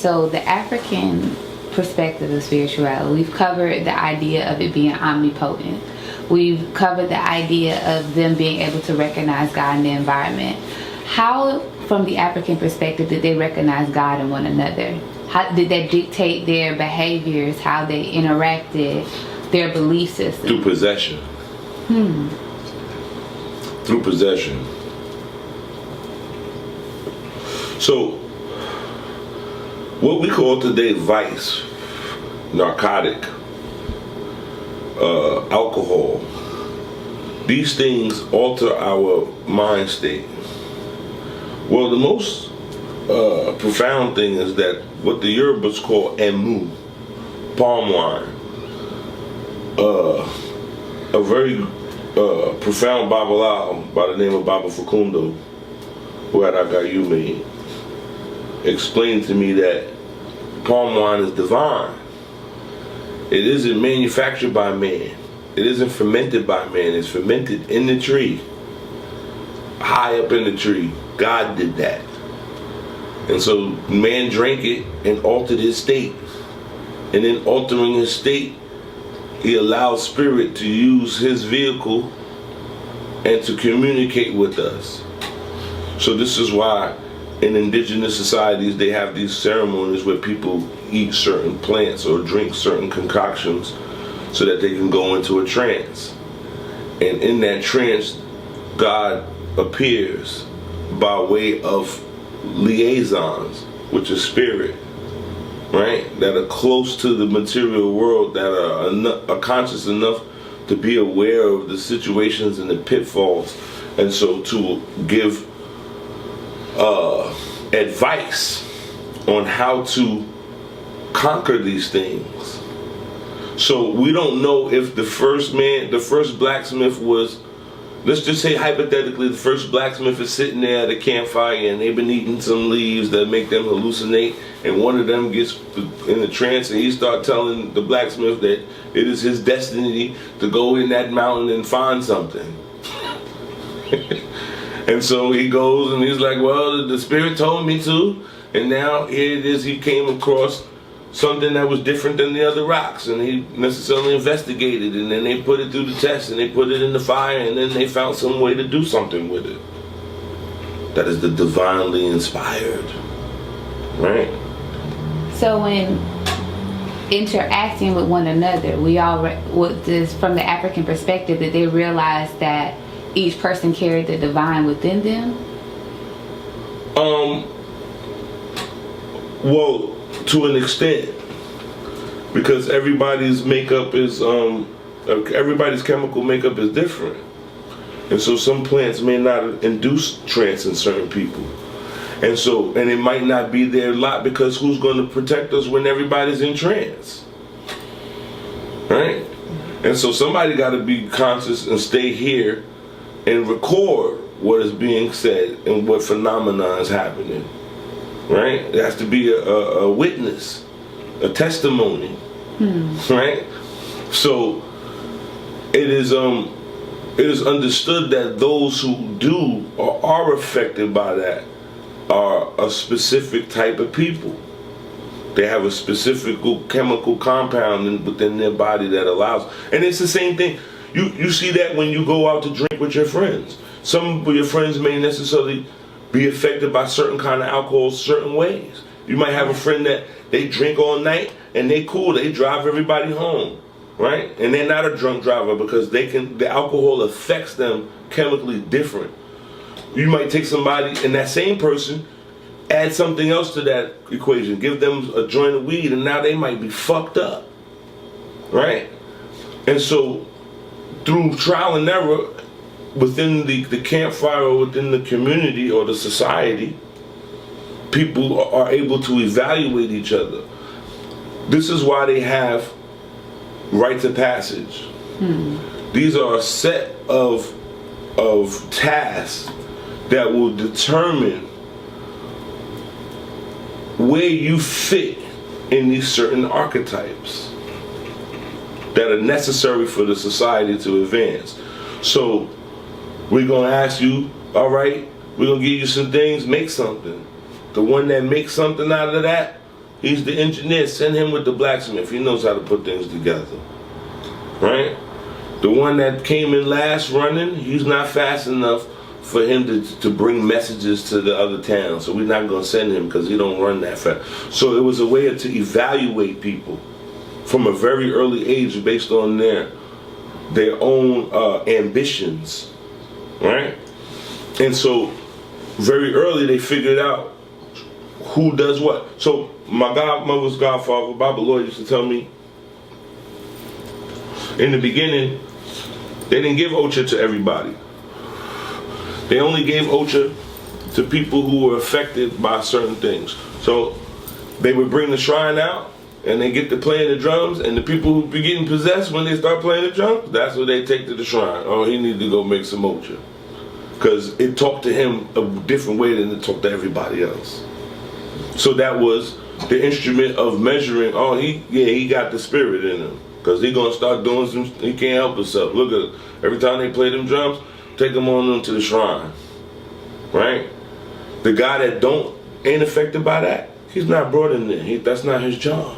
So the African perspective of spirituality, we've covered the idea of it being omnipotent. We've covered the idea of them being able to recognize God in the environment. How, from the African perspective, did they recognize God in one another? How did that dictate their behaviors, how they interacted, their belief system? Through possession. Through possession. So, what we call today vice, narcotic, alcohol, these things alter our mind state. Well, the most profound thing is that what the Yorubas call emu, palm wine, a very profound Babalawo by the name of Baba Fakundo, who had Agayume, explained to me that palm wine is divine. It isn't manufactured by man. It isn't fermented by man. It's fermented in the tree, high up in the tree. God did that. And so man drank it and altered his state. And in altering his state, he allowed spirit to use his vehicle and to communicate with us. So this is why in indigenous societies they have these ceremonies where people eat certain plants or drink certain concoctions so that they can go into a trance. And in that trance, God appears by way of liaisons, which is spirit, right? That are close to the material world, that are conscious enough to be aware of the situations and the pitfalls, and so to give advice on how to conquer these things. So we don't know if the first blacksmith was, let's just say hypothetically, the first blacksmith is sitting there at a campfire and they've been eating some leaves that make them hallucinate, and one of them gets in a trance and he starts telling the blacksmith that it is his destiny to go in that mountain and find something. And so he goes and he's like, well, the spirit told me to, and now here it is, he came across something that was different than the other rocks, and he necessarily investigated, and then they put it through the test and they put it in the fire, and then they found some way to do something with it. That is the divinely inspired, right? So when interacting with one another, we all, from the African perspective, that they realized that each person carried the divine within them? Well, to an extent, because everybody's makeup is everybody's chemical makeup is different, and so some plants may not induce trance in certain people, and it might not be their lot, because who's going to protect us when everybody's in trance, right? And so somebody got to be conscious and stay here and record what is being said and what phenomena is happening, right? There has to be a witness, a testimony, right? So it is understood that those who do or are affected by that are a specific type of people. They have a specific chemical compound within their body that allows, and it's the same thing. You see that when you go out to drink with your friends. Some of your friends may necessarily be affected by certain kind of alcohol certain ways. You might have a friend that they drink all night and they cool, they drive everybody home, right? And they're not a drunk driver because the alcohol affects them chemically different. You might take somebody and that same person, add something else to that equation, give them a joint of weed, and now they might be fucked up, right? And so through trial and error within the campfire or within the community or the society, people are able to evaluate each other. This is why they have rites of passage. These are a set of tasks that will determine where you fit in these certain archetypes that are necessary for the society to advance. So we're going to ask you, all right, we're going to give you some things, make something. The one that makes something out of that, He's the engineer. Send him with the blacksmith. He knows how to put things together. Right? The one that came in last running, he's not fast enough for him to bring messages to the other towns. So we're not going to send him because he don't run that fast. So it was a way to evaluate people from a very early age based on their own ambitions. Right? And so very early they figured out who does what. So my godmother's godfather, Baba Lloyd, used to tell me, in the beginning, they didn't give Ocha to everybody. They only gave Ocha to people who were affected by certain things. So they would bring the shrine out, and they get to playing the drums, and the people who be getting possessed when they start playing the drums, that's what they take to the shrine. Oh, he need to go make some Ocha. Because it talked to him a different way than it talked to everybody else. So that was the instrument of measuring, oh, he got the spirit in him. Because he going to start doing some, he can't help himself. Look at it. Every time they play them drums, take them on them to the shrine. Right? The guy that ain't affected by that, he's not brought in there. That's not his job.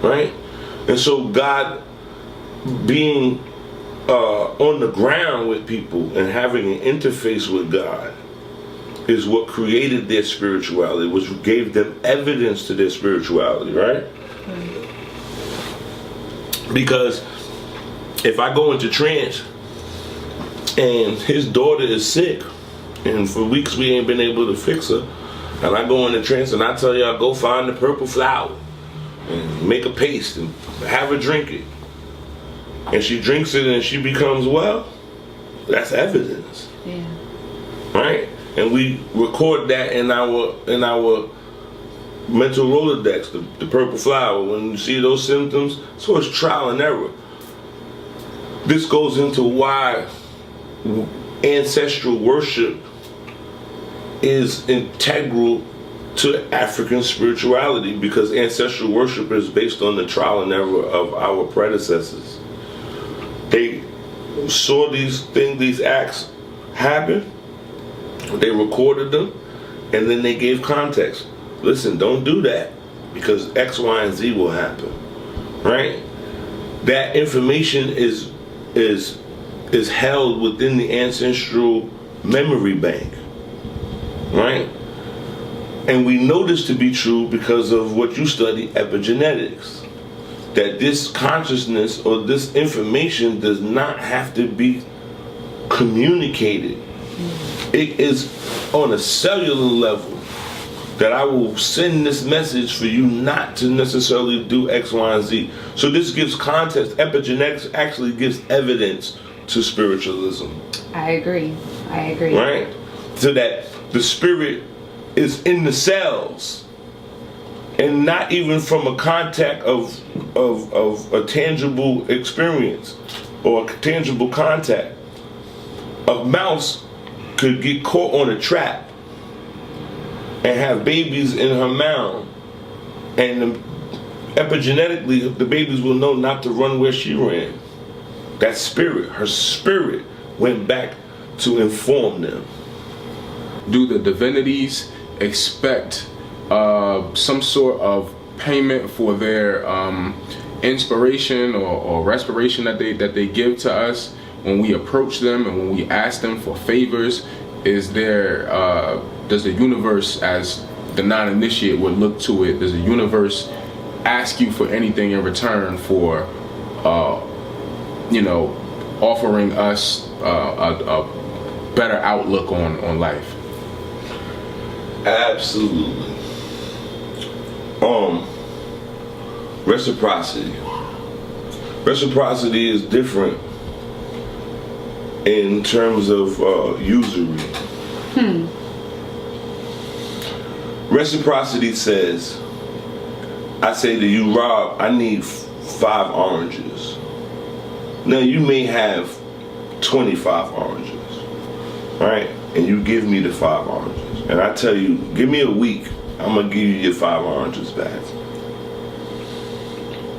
Right? And so God being on the ground with people and having an interface with God is what created their spirituality, which gave them evidence to their spirituality, right? Because if I go into trance and his daughter is sick and for weeks we ain't been able to fix her, and I go into trance and I tell y'all go find the purple flower and make a paste and have her drink it, and she drinks it and she becomes well, that's evidence. Yeah. Right? And we record that in our mental Rolodex, the purple flower. When you see those symptoms, so it's trial and error. This goes into why ancestral worship is integral to African spirituality, because ancestral worship is based on the trial and error of our predecessors. They saw these acts happen, they recorded them, and then they gave context. Listen, don't do that because X, Y, and Z will happen. Right? That information is held within the ancestral memory bank. Right? And we know this to be true because of what you study, epigenetics. That this consciousness or this information does not have to be communicated. It is on a cellular level that I will send this message for you not to necessarily do X, Y, and Z. So this gives context. Epigenetics actually gives evidence to spiritualism. I agree. Right? So that the spirit is in the cells, and not even from a contact of a tangible experience or a tangible contact. A mouse could get caught on a trap and have babies in her mound, and epigenetically the babies will know not to run where she ran. That spirit, her spirit, went back to inform them. Do the divinities expect some sort of payment for their inspiration or respiration that they give to us when we approach them and when we ask them for favors? Is there does the universe, as the non-initiate would look to it, does the universe ask you for anything in return for offering us a better outlook on life? Absolutely. Reciprocity. Reciprocity is different in terms of usury. Reciprocity says, I say to you, Rob, I need 5 oranges. Now you may have 25 oranges, right? And you give me the 5 oranges. And I tell you, give me a week, I'm gonna give you your 5 oranges back.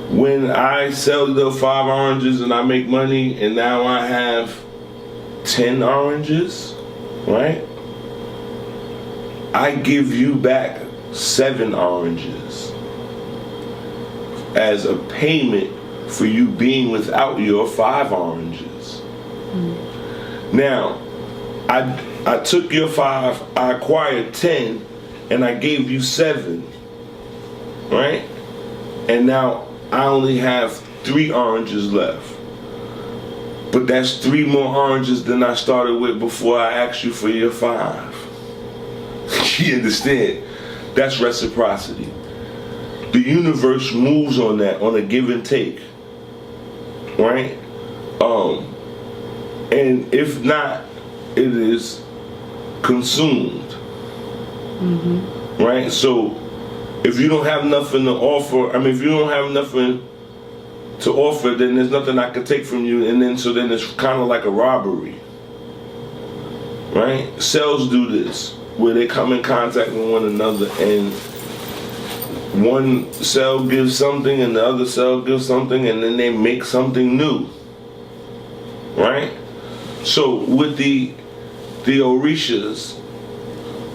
When I sell the 5 oranges and I make money and now I have 10 oranges, right? I give you back 7 oranges. as a payment for you being without your 5 oranges. Now, I took your 5, I acquired 10, and I gave you 7, right? And now I only have 3 oranges left. But that's 3 more oranges than I started with before I asked you for your 5. You understand? That's reciprocity. The universe moves on that, on a give and take, right? And if not, it is consumed, right? So if you don't have nothing to offer, if you don't have nothing to offer, then there's nothing I can take from you, and then it's kind of like a robbery, right? Cells do this, where they come in contact with one another, and one cell gives something and the other cell gives something, and then they make something new, right? So with the Orishas,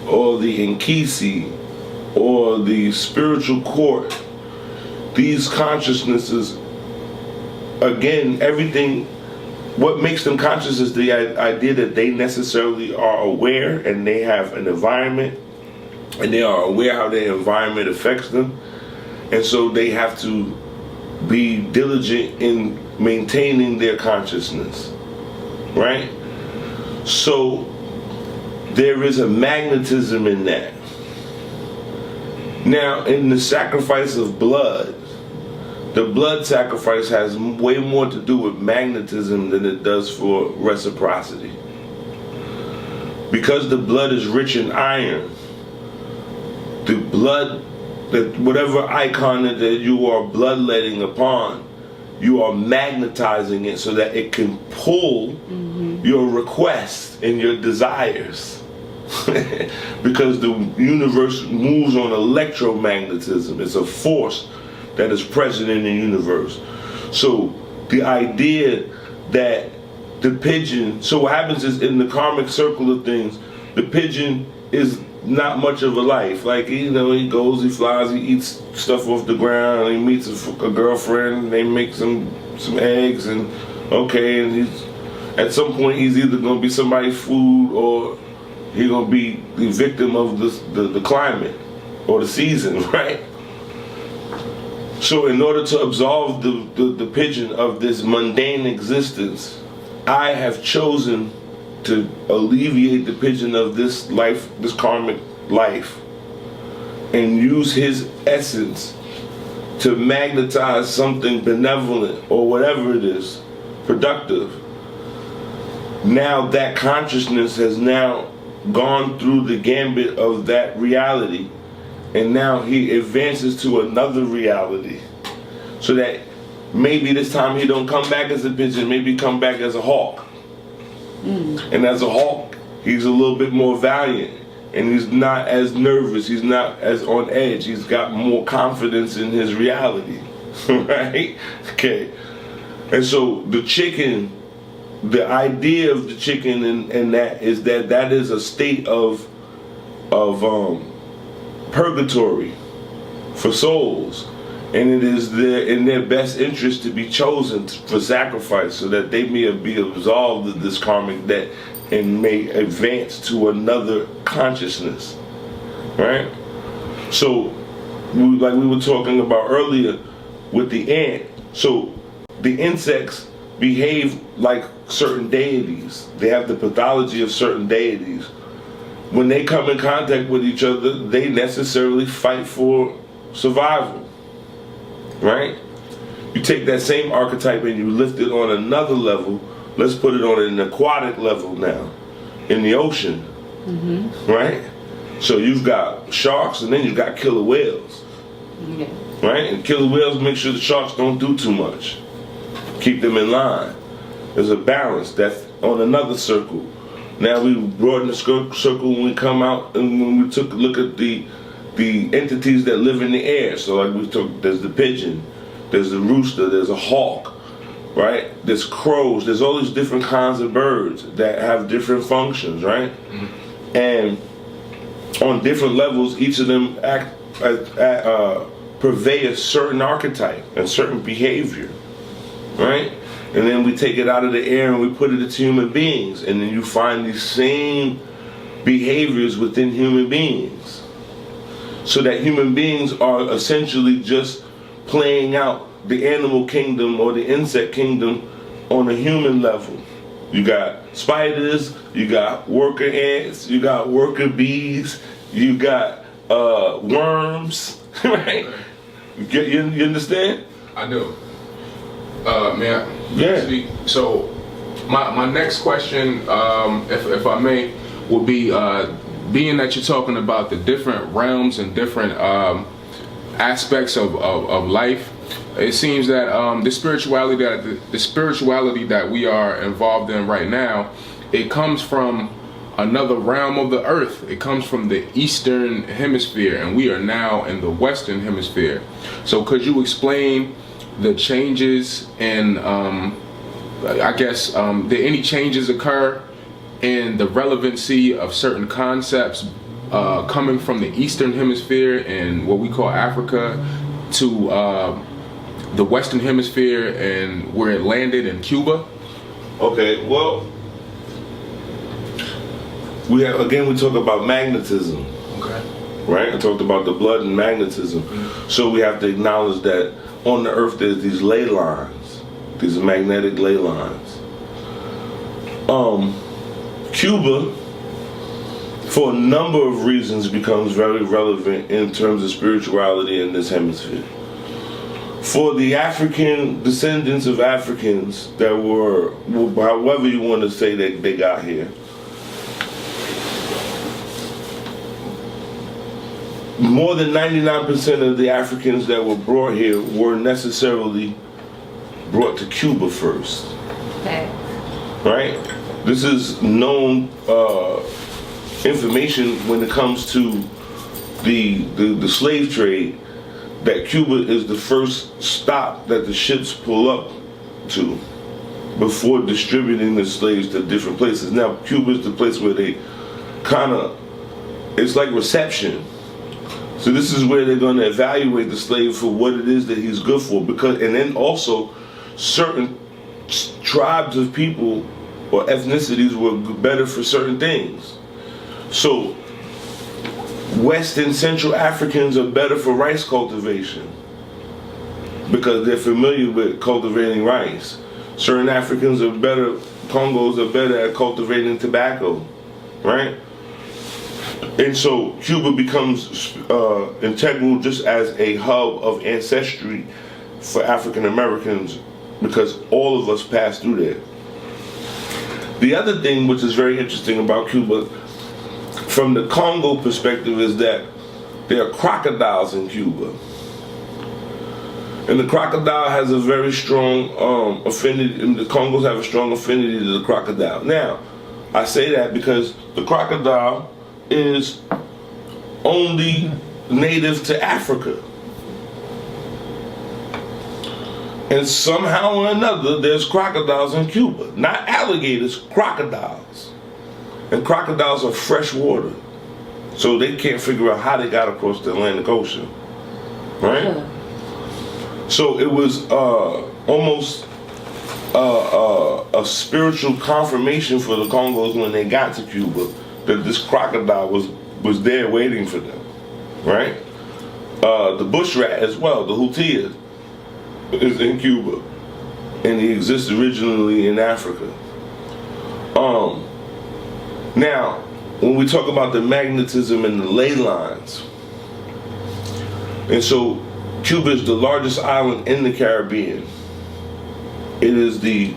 or the Nkisi, or the spiritual court, these consciousnesses, again, everything, what makes them conscious is the idea that they necessarily are aware, and they have an environment, and they are aware how their environment affects them, and so they have to be diligent in maintaining their consciousness, right? So there is a magnetism in that. Now, in the sacrifice of blood, the blood sacrifice has way more to do with magnetism than it does for reciprocity. Because the blood is rich in iron, the blood, that whatever icon that you are bloodletting upon, you are magnetizing it so that it can pull your requests and your desires. Because the universe moves on electromagnetism. It's a force that is present in the universe. So the idea that the pigeon, so what happens is, in the karmic circle of things, the pigeon is not much of a life. Like, he goes, he flies, he eats stuff off the ground, he meets a girlfriend, they make some eggs, and okay, and he's, at some point he's either going to be somebody's food, or he's going to be the victim of the climate or the season, right? So in order to absolve the pigeon of this mundane existence, I have chosen to alleviate the pigeon of this life, this karmic life, and use his essence to magnetize something benevolent, or whatever it is, productive. Now that consciousness has now gone through the gambit of that reality, and now he advances to another reality, so that maybe this time he don't come back as a pigeon, maybe come back as a hawk. And as a hawk, he's a little bit more valiant, and he's not as nervous, he's not as on edge, he's got more confidence in his reality. Right? Okay. And so the chicken, the idea of the chicken and that is that is a state of purgatory for souls, and it is in their best interest to be chosen for sacrifice, so that they may be absolved of this karmic debt and may advance to another consciousness, right? So, like we were talking about earlier with the ant, so the insects behave like certain deities. They have the pathology of certain deities. When they come in contact with each other, they necessarily fight for survival, right? You take that same archetype and you lift it on another level. Let's put it on an aquatic level now, in the ocean, right? So you've got sharks, and then you've got killer whales, right? And killer whales make sure the sharks don't do too much, keep them in line. There's a balance. That's on another circle. Now we broaden the circle when we come out, and when we took a look at the entities that live in the air. So like we took, there's the pigeon, there's the rooster, there's a hawk, right? There's crows, there's all these different kinds of birds that have different functions, right? And on different levels, each of them purvey a certain archetype and certain behavior, right? And then we take it out of the air and we put it into human beings, and then you find these same behaviors within human beings. So that human beings are essentially just playing out the animal kingdom or the insect kingdom on a human level. You got spiders, you got worker ants, you got worker bees, you got worms, right? You understand? I do. May I? Yeah. Speak? So, my next question, if I may, would be, being that you're talking about the different realms and different aspects of life, it seems that the spirituality that we are involved in right now, it comes from another realm of the earth. It comes from the eastern hemisphere, and we are now in the western hemisphere. So could you explain the changes and I guess did any changes occur in the relevancy of certain concepts coming from the eastern hemisphere and what we call Africa to the western hemisphere and where it landed in Cuba? Okay, well, we talk about magnetism. Okay. Right? I talked about the blood and magnetism. So we have to acknowledge that on the earth there's these ley lines, these magnetic ley lines. Cuba, for a number of reasons, becomes very relevant in terms of spirituality in this hemisphere. For the African descendants of Africans that were, however you want to say that they got here, more than 99% of the Africans that were brought here were necessarily brought to Cuba first. Okay. Right? This is known information when it comes to the slave trade, that Cuba is the first stop that the ships pull up to before distributing the slaves to different places. Now, Cuba is the place where they it's like reception. So this is where they're going to evaluate the slave for what it is that he's good for, and then also certain tribes of people or ethnicities were better for certain things. So West and Central Africans are better for rice cultivation because they're familiar with cultivating rice. Certain Africans are better, Congos are better at cultivating tobacco, right? And so Cuba becomes integral just as a hub of ancestry for African Americans because all of us pass through there. The other thing which is very interesting about Cuba from the Congo perspective is that there are crocodiles in Cuba. And the crocodile has a very strong affinity, and the Congos have a strong affinity to the crocodile. Now, I say that because the crocodile is only native to Africa. And somehow or another, there's crocodiles in Cuba. Not alligators, crocodiles. And crocodiles are freshwater. So they can't figure out how they got across the Atlantic Ocean. Right? Sure. So it was almost a spiritual confirmation for the Congos when they got to Cuba that this crocodile was there waiting for them. Right? The bush rat as well, the hutia, is in Cuba, and he exists originally in Africa. Now, when we talk about the magnetism and the ley lines, and so Cuba is the largest island in the Caribbean. It is the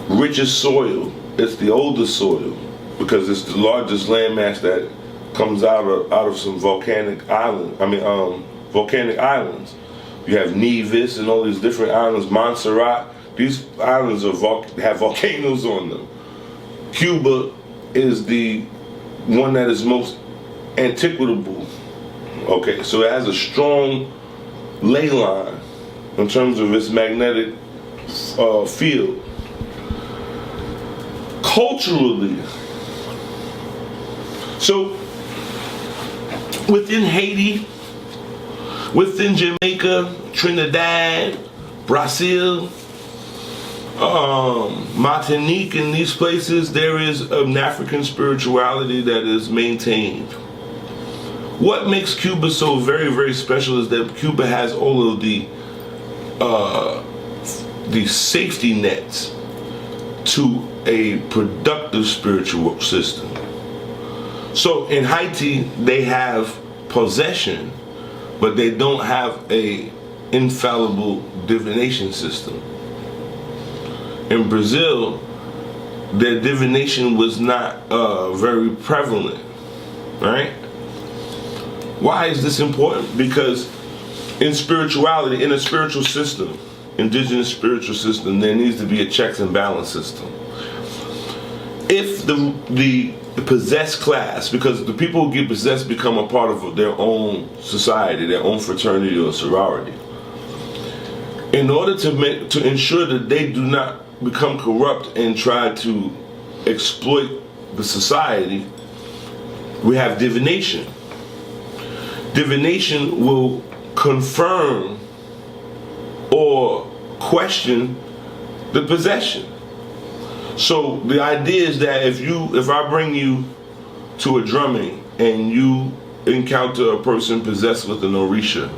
richest soil. It's the oldest soil because it's the largest landmass that comes out of some volcanic islands. You have Nevis and all these different islands, Montserrat. These islands have volcanoes on them. Cuba is the one that is most antiquitable. Okay, so it has a strong ley line in terms of its magnetic field. Culturally, so within Haiti, Within Jamaica, Trinidad, Brazil, Martinique, in these places, there is an African spirituality that is maintained. What makes Cuba so very, very special is that Cuba has all of the safety nets to a productive spiritual system. So in Haiti, they have possession, but they don't have a infallible divination system. In Brazil, their divination was not very prevalent, right? Why is this important? Because in spirituality, in a spiritual system, indigenous spiritual system, there needs to be a checks and balance system. If the possessed class, because the people who get possessed become a part of their own society, their own fraternity or sorority, in order to ensure that they do not become corrupt and try to exploit the society, we have divination. Divination will confirm or question the possession. So the idea is that if I bring you to a drumming and you encounter a person possessed with an orisha,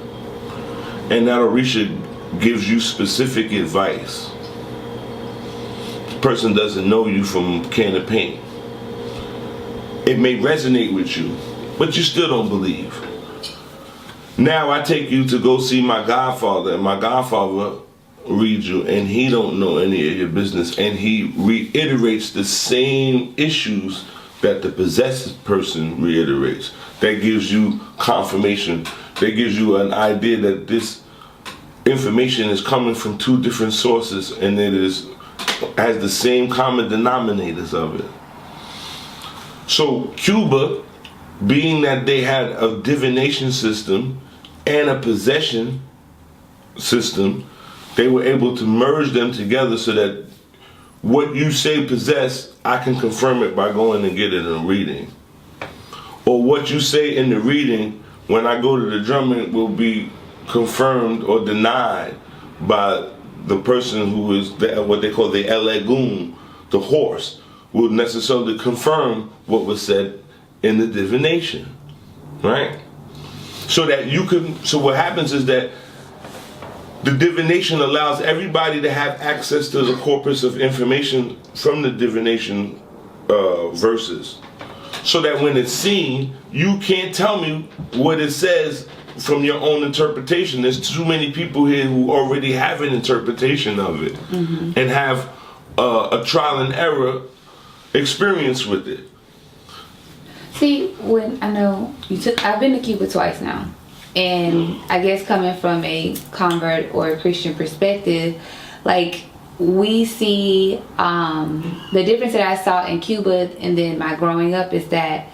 and that orisha gives you specific advice, the person doesn't know you from a can of paint, it may resonate with you, but you still don't believe. Now I take you to go see my godfather, and my godfather reads you, and he don't know any of your business, and he reiterates the same issues that the possessed person reiterates. That gives you confirmation. That gives you an idea that this information is coming from two different sources, and it has the same common denominators of it. So Cuba, being that they had a divination system and a possession system, they were able to merge them together so that what you say possess, I can confirm it by going and get it in a reading. Or what you say in the reading, when I go to the drumming, will be confirmed or denied by the person who is what they call the elegun, the horse, will necessarily confirm what was said in the divination, right? So what happens is that the divination allows everybody to have access to the corpus of information from the divination verses. So that when it's seen, you can't tell me what it says from your own interpretation. There's too many people here who already have an interpretation of it, and have a trial and error experience with it. See, when I know I've been to Cuba twice now, and I guess coming from a convert or a Christian perspective, like we see the difference that I saw in Cuba and then my growing up is that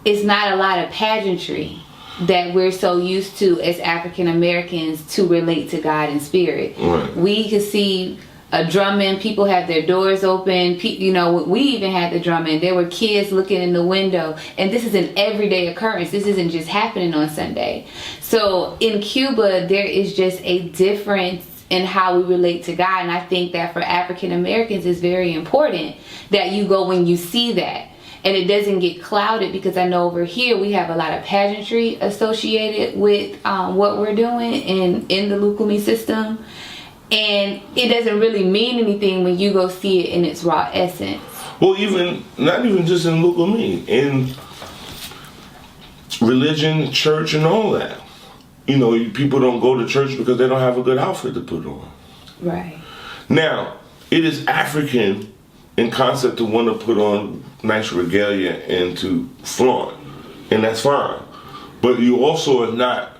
it's not a lot of pageantry that we're so used to as African Americans to relate to God and spirit. Right. We could see a drumming, people have their doors open, we even had the drumming, there were kids looking in the window, and this is an everyday occurrence. This isn't just happening on Sunday. So in Cuba, there is just a difference in how we relate to God, and I think that for African Americans it's very important that you go when you see that, and it doesn't get clouded, because I know over here we have a lot of pageantry associated with what we're doing in the Lukumi system. And it doesn't really mean anything when you go see it in its raw essence. Well, not even just in Lukumi, in religion, church, and all that. People don't go to church because they don't have a good outfit to put on. Right. Now, it is African in concept to want to put on nice regalia and to flaunt, and that's fine. But you also are not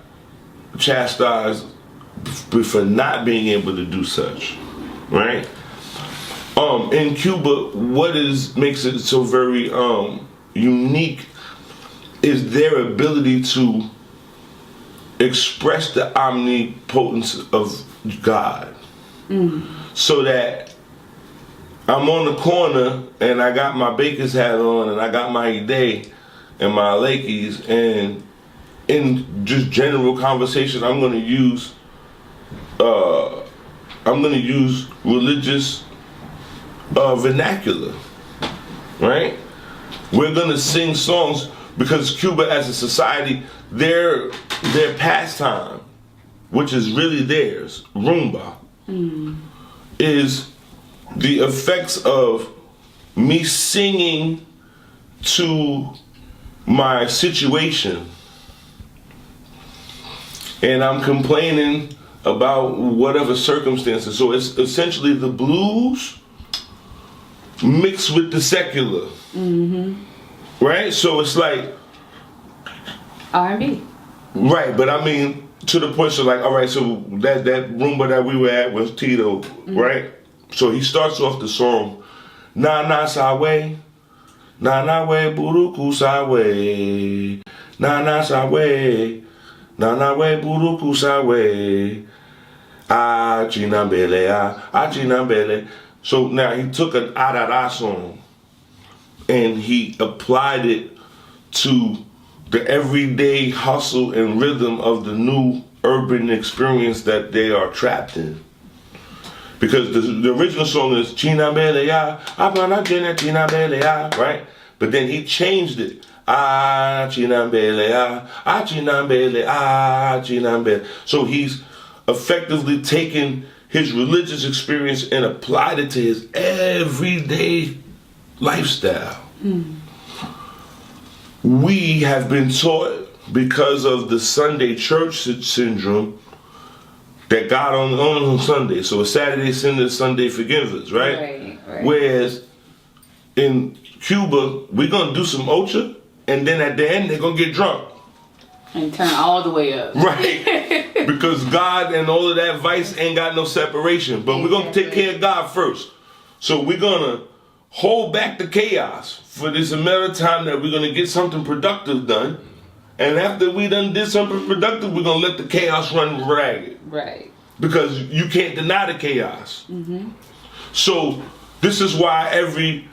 chastised for not being able to do such, right? In Cuba, what makes it so very unique is their ability to express the omnipotence of God. So that I'm on the corner and I got my baker's hat on and I got my ide and my Lakis, and in just general conversation, I'm gonna use religious vernacular, right? We're gonna sing songs because Cuba as a society, their pastime, which is really theirs, rumba, is the effects of me singing to my situation, and I'm complaining about whatever circumstances. So it's essentially the blues mixed with the secular, right? So it's like R&B. right, but I mean to the point. So like, all right, so that rumba that we were at was Tito, right? So he starts off the song, na na sawe, na na we buruku sawe, na na sawe, na na we buruku sawe, ah chinambele, ah chinambele. So now he took an arara song and he applied it to the everyday hustle and rhythm of the new urban experience that they are trapped in. Because the original song is Chinambele ya, Apana Chinambele ya, right? But then he changed it. Ah Chinambele ya, ah Chinambele, ah Chinambele. So he's effectively taken his religious experience and applied it to his everyday lifestyle. We have been taught, because of the Sunday church syndrome, that God only on Sunday. So a Saturday sinner, Sunday forgivers, right? Right. Whereas in Cuba, we're gonna do some ocha, and then at the end they're gonna get drunk. And turn all the way up. Right. Because God and all of that vice ain't got no separation. But we're gonna take care of God first. So we're gonna hold back the chaos for this amount of time that we're gonna get something productive done. And after we done did something productive, we're gonna let the chaos run ragged. Right. Because you can't deny the chaos. So this is why every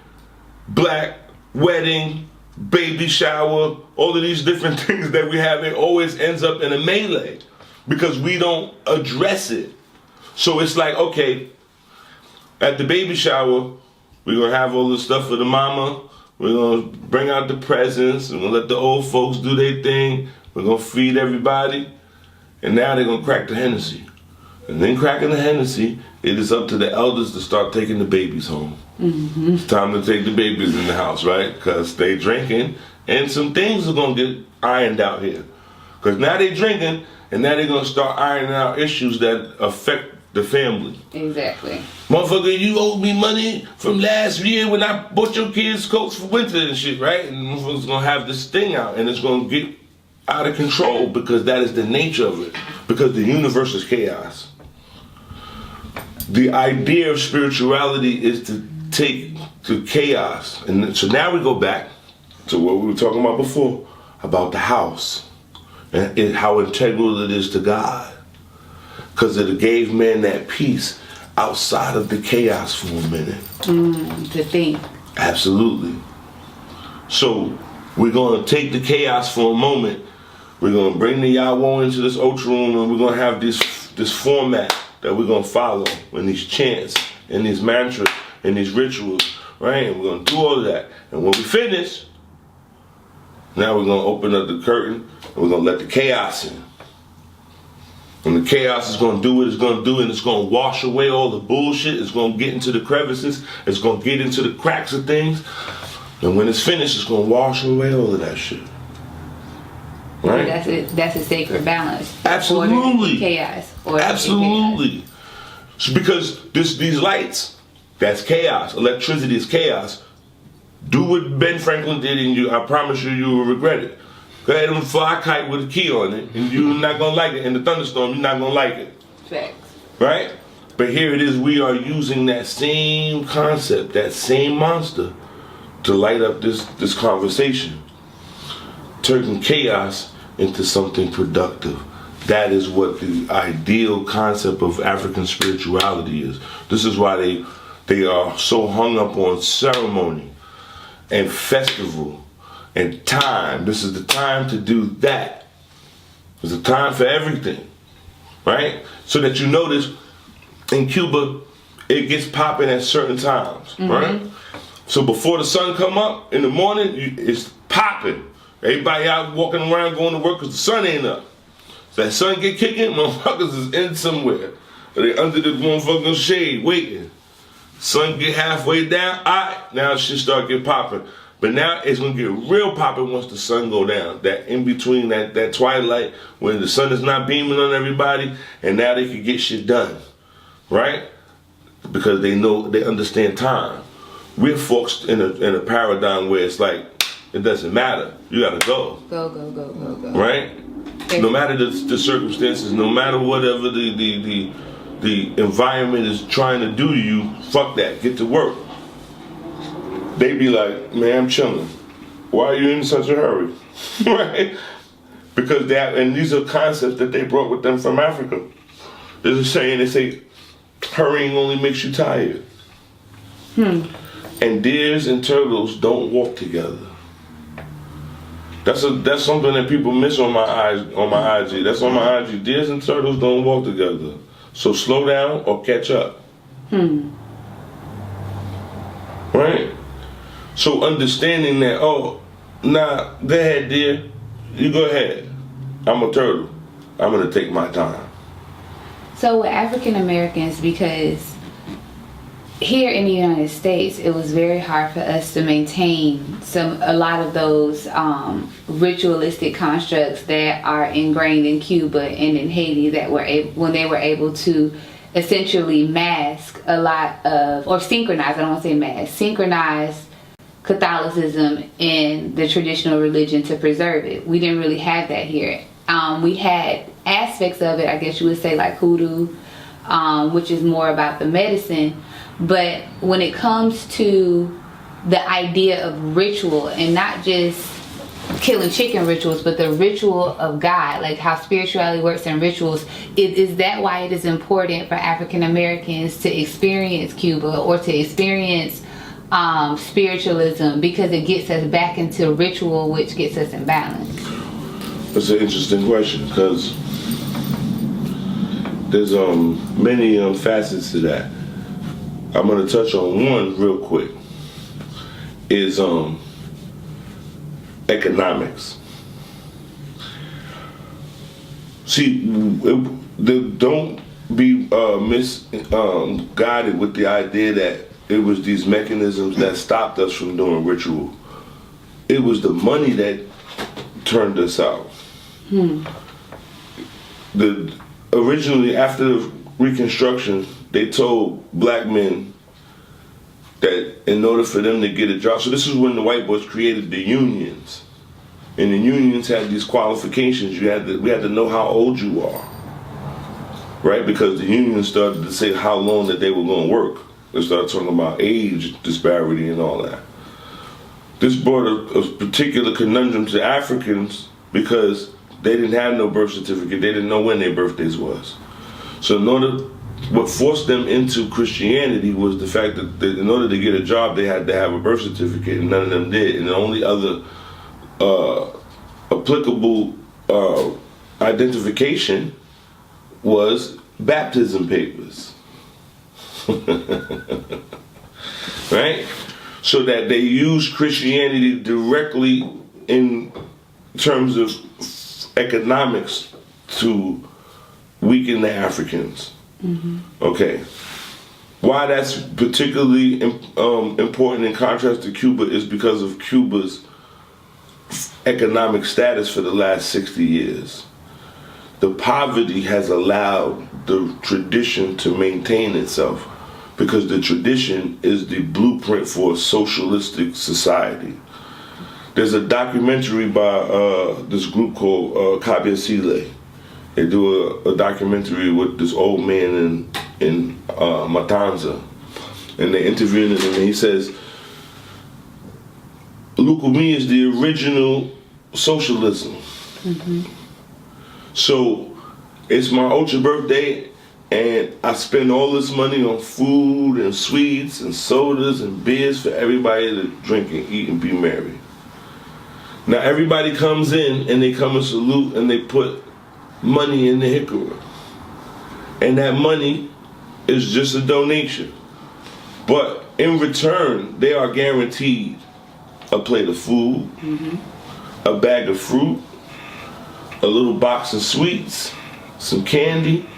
black wedding, baby shower, all of these different things that we have, it always ends up in a melee because we don't address it. So it's like, okay, at the baby shower, we're gonna have all this stuff for the mama. We're gonna bring out the presents. We're gonna let the old folks do their thing. We're gonna feed everybody. And now they're gonna crack the Hennessy. And then cracking the Hennessy, it is up to the elders to start taking the babies home. It's time to take the babies in the house, right? Because they drinking, and some things are gonna get ironed out here. Because now they drinking, and now they're gonna start ironing out issues that affect the family. Exactly. Motherfucker, you owed me money from last year when I bought your kids coats for winter and shit, right? And motherfucker's gonna have this thing out, and it's gonna get out of control because that is the nature of it. Because the universe is chaos. The idea of spirituality is to take the chaos. And so now we go back to what we were talking about before, about the house and how integral it is to God. Because it gave man that peace outside of the chaos for a minute. To think. Absolutely. So we're going to take the chaos for a moment. We're going to bring the Yahweh into this Ocha room, and we're going to have this format that we're going to follow, and these chants, and these mantras, and these rituals, right? And we're going to do all of that. And when we finish, now we're going to open up the curtain, and we're going to let the chaos in. And the chaos is going to do what it's going to do, and it's going to wash away all the bullshit. It's going to get into the crevices. It's going to get into the cracks of things. And when it's finished, it's going to wash away all of that shit. Right? That's a sacred balance. Absolutely. Order, chaos. Absolutely. So because these lights, that's chaos. Electricity is chaos. Do what Ben Franklin did, and I promise you will regret it. Go ahead and fly a kite with a key on it, and you're not going to like it. In the thunderstorm, you're not going to like it. Facts. Right? But here it is, we are using that same concept, that same monster, to light up this conversation. Turning chaos into something productive. That is what the ideal concept of African spirituality is. This is why they are so hung up on ceremony and festival and time. This is the time to do that. There's a time for everything, right? So that you notice in Cuba, it gets popping at certain times, right? So before the sun come up in the morning, it's popping. Everybody out walking around going to work because the sun ain't up. So that sun get kicking, motherfuckers is in somewhere. They under the motherfucking shade waiting. Sun get halfway down, alright, now shit start get popping. But now it's gonna get real popping once the sun go down. That in between that twilight when the sun is not beaming on everybody, and now they can get shit done, right? Because they understand time. We're forced in a paradigm where it's like it doesn't matter. You gotta go. Go. Right? No matter the circumstances, no matter whatever the environment is trying to do to you, fuck that. Get to work. They be like, man, I'm chilling. Why are you in such a hurry? Right? Because and these are concepts that they brought with them from Africa. There's a saying, they say, hurrying only makes you tired. And deers and turtles don't walk together. That's something that people miss on my IG. That's on my IG. Deers and turtles don't walk together. So slow down or catch up. Right? So understanding that, go ahead, dear. You go ahead. I'm a turtle. I'm gonna take my time. So with African Americans, because here in the United States, it was very hard for us to maintain a lot of those ritualistic constructs that are ingrained in Cuba and in Haiti that when they were able to essentially mask a lot of, or synchronize, I don't want to say mask, synchronize Catholicism and the traditional religion to preserve it. We didn't really have that here. We had aspects of it, I guess you would say, like hoodoo, which is more about the medicine. But when it comes to the idea of ritual, and not just killing chicken rituals, but the ritual of God, like how spirituality works in rituals, is that why it is important for African Americans to experience Cuba or to experience spiritualism, because it gets us back into ritual, which gets us in balance? That's an interesting question, because there's many facets to that. I'm going to touch on one real quick. Is economics. See, don't be misguided with the idea that it was these mechanisms that stopped us from doing ritual. It was the money that turned us out. Originally, after the Reconstruction, they told black men that in order for them to get a job, so this is when the white boys created the unions, and the unions had these qualifications. We had to know how old you are, right? Because the unions started to say how long that they were going to work. They started talking about age disparity and all that. This brought a particular conundrum to Africans because they didn't have no birth certificate. They didn't know when their birthdays was. So what forced them into Christianity was the fact that in order to get a job, they had to have a birth certificate, and none of them did. And the only other applicable identification was baptism papers. Right? So that they used Christianity directly in terms of economics to weaken the Africans. Okay. Why that's particularly important in contrast to Cuba is because of Cuba's economic status for the last 60 years. The poverty has allowed the tradition to maintain itself, because the tradition is the blueprint for a socialistic society. There's a documentary by this group called Kabia. They do a documentary with this old man in Matanza, and they interviewed him, and he says, Lukumi is the original socialism. So it's my ultra birthday, and I spend all this money on food and sweets and sodas and beers for everybody to drink and eat and be merry. Now everybody comes in and they come and salute and they put money in the hickory. And that money is just a donation. But in return, they are guaranteed a plate of food, a bag of fruit, a little box of sweets, some candy,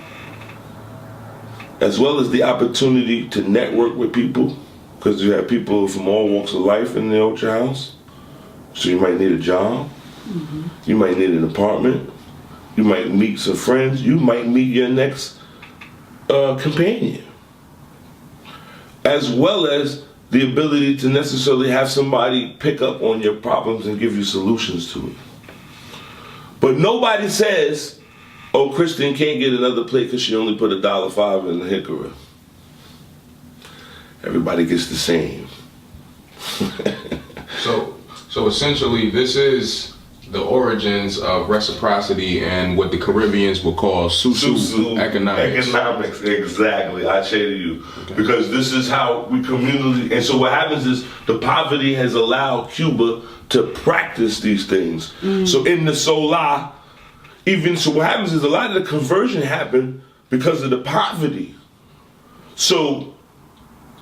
as well as the opportunity to network with people, because you have people from all walks of life in the Ultra House. So you might need a job, you might need an apartment, you might meet some friends, you might meet your next companion, as well as the ability to necessarily have somebody pick up on your problems and give you solutions to it. But nobody says, oh, Kristen can't get another plate because she only put $1.05 in the hickory. Everybody gets the same. So essentially, this is the origins of reciprocity and what the Caribbeans would call susu economics. Economics, exactly. I say to you, because this is how we communally. And so what happens is the poverty has allowed Cuba to practice these things. So in the Solar, even so, what happens is a lot of the conversion happened because of the poverty. So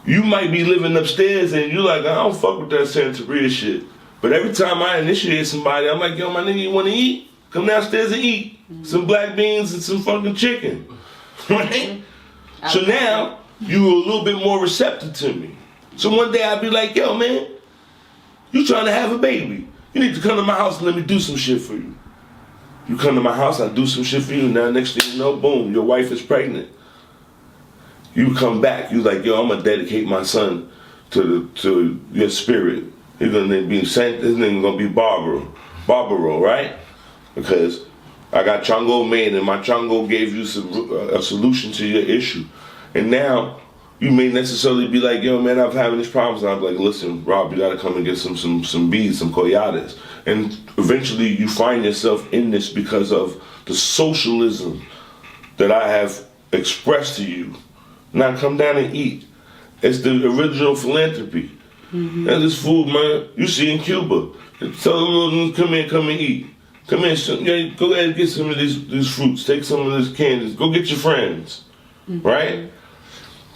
you might be living upstairs and you're like, I don't fuck with that Santeria shit. But every time I initiate somebody, I'm like, yo, my nigga, you wanna eat? Come downstairs and eat. Some black beans and some fucking chicken. Right? So now, you a little bit more receptive to me. So one day I'll be like, yo, man, you trying to have a baby. You need to come to my house and let me do some shit for you. You come to my house, I do some shit for you, now next thing you know, boom, your wife is pregnant. You come back, you like, yo, I'm gonna dedicate my son to your spirit. He's gonna be sent. His name gonna be Barbaro, right? Because I got Chongo made, and my Chongo gave you a solution to your issue. And now you may necessarily be like, yo, man, I'm having these problems. And I'm like, listen, Rob, you gotta come and get some beads, some colladas. And eventually you find yourself in this because of the socialism that I have expressed to you. Now come down and eat. It's the original philanthropy. And this food, man, you see in Cuba. Tell them, come and eat. Come in, go ahead and get some of these fruits. Take some of these candies. Go get your friends. Right?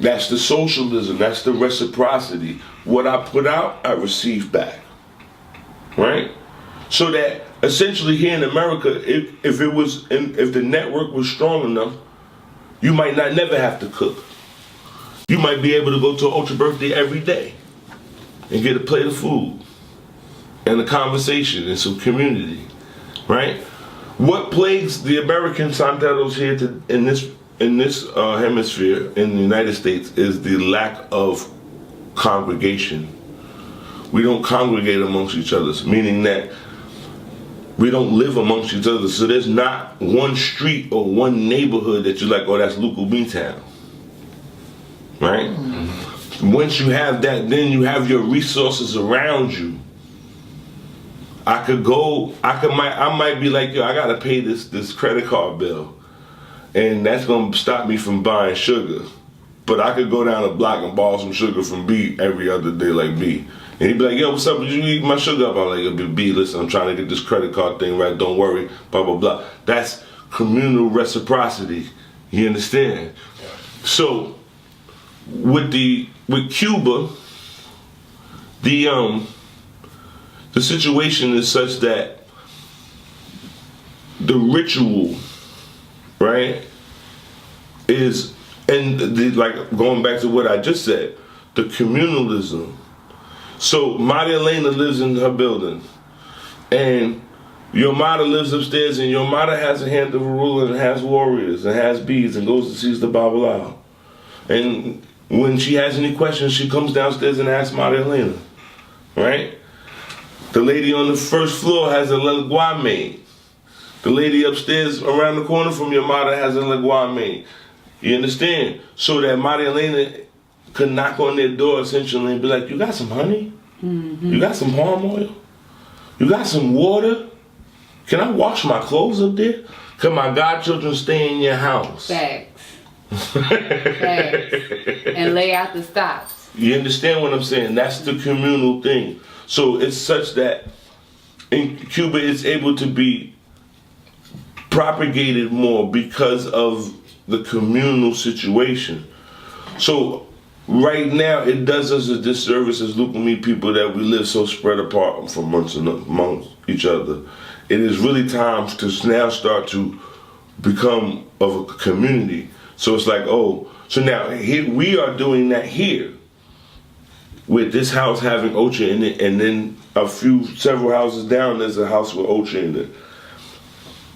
That's the socialism. That's the reciprocity. What I put out, I receive back. Right? So that essentially here in America, if the network was strong enough, you might not never have to cook. You might be able to go to an ultra birthday every day and get a plate of food and a conversation and some community, right? What plagues the American Santeros here in this hemisphere in the United States is the lack of congregation. We don't congregate amongst each other, meaning that we don't live amongst each other. So there's not one street or one neighborhood that you're like, oh, that's Luku B Town, right? Once you have that, then you have your resources around you. I might be like, yo, I gotta pay this credit card bill, and that's gonna stop me from buying sugar. But I could go down the block and borrow some sugar from B every other day, like B. And he'd be like, yo, what's up? Did you eat my sugar up? I'm like, B, listen, I'm trying to get this credit card thing right. Don't worry, blah, blah, blah. That's communal reciprocity. You understand? So, with Cuba, the situation is such that the ritual, right, is, and like going back to what I just said, the communalism. So Maria Elena lives in her building, and Yomada lives upstairs, and Yomada has a hand of a ruler and has warriors and has beads and goes to see the Babalao. And when she has any questions, she comes downstairs and asks Maria Elena, right? The lady on the first floor has a legua maid. The lady upstairs around the corner from Yomada has a legua maid. You understand? So that Maria Elena could knock on their door essentially and be like, you got some honey? You got some palm oil? You got some water? Can I wash my clothes up there? Can my godchildren stay in your house? Facts. Facts. And lay out the stops. You understand what I'm saying? That's the communal thing. So it's such that in Cuba it's able to be propagated more because of the communal situation. So right now, it does us a disservice as Lukumi people that we live so spread apart from amongst each other. It is really time to now start to become of a community. So it's like, oh, so now here, we are doing that here, with this house having Ocha in it, and then several houses down, there's a house with Ocha in it.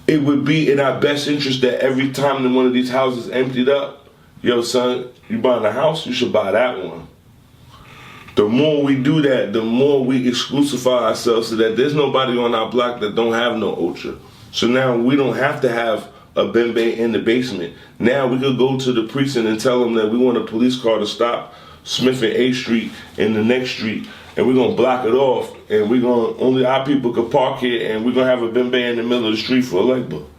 It would be in our best interest that every time that one of these houses emptied up, yo son, you buying a house, you should buy that one. The more we do that, the more we exclusify ourselves so that there's nobody on our block that don't have no Ocha. So now we don't have to have a bembe in the basement. Now we could go to the precinct and tell them that we want a police car to stop Smith and A Street in the next street, and we're gonna block it off, and we're gonna only our people could park here, and we're gonna have a bembe in the middle of the street for a leg book.